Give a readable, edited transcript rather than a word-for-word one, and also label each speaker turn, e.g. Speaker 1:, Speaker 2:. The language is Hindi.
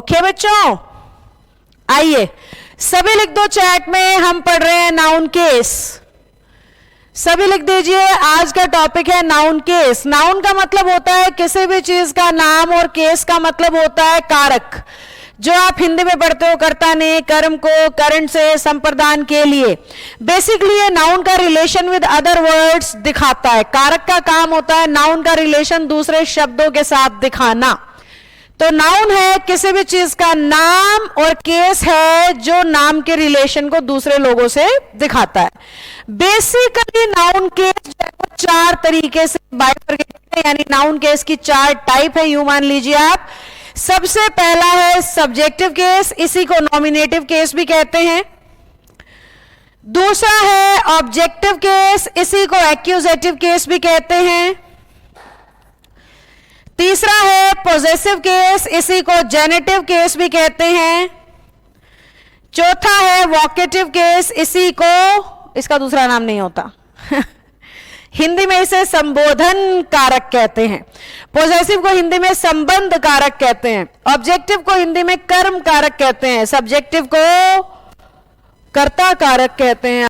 Speaker 1: ओके बच्चों, आइए सभी लिख दो चैट में, हम पढ़ रहे हैं नाउन केस। सभी लिख दीजिए, आज का टॉपिक है नाउन केस। नाउन का मतलब होता है किसी भी चीज का नाम, और केस का मतलब होता है कारक, जो आप हिंदी में पढ़ते हो कर्ता ने, कर्म को, करंट से, संप्रदान के लिए। बेसिकली ये नाउन का रिलेशन विद अदर वर्ड्स दिखाता है। कारक का काम होता है नाउन का रिलेशन दूसरे शब्दों के साथ दिखाना। तो नाउन है किसी भी चीज का नाम, और केस है जो नाम के रिलेशन को दूसरे लोगों से दिखाता है। बेसिकली नाउन केस चार तरीके से बाइफरकेट है, यानी नाउन केस की चार टाइप है, यूं मान लीजिए आप। सबसे पहला है सब्जेक्टिव केस, इसी को नॉमिनेटिव केस भी कहते हैं। दूसरा है ऑब्जेक्टिव केस, इसी को एक्यूजेटिव केस भी कहते हैं। तीसरा है पॉजेसिव केस, इसी को जेनेटिव केस भी कहते हैं। चौथा है वोकेटिव केस, इसी को, इसका दूसरा नाम नहीं होता हिंदी में इसे संबोधन कारक कहते हैं। पॉजेसिव को हिंदी में संबंध कारक कहते हैं। ऑब्जेक्टिव को हिंदी में कर्म कारक कहते हैं। सब्जेक्टिव को कर्ता कारक कहते हैं।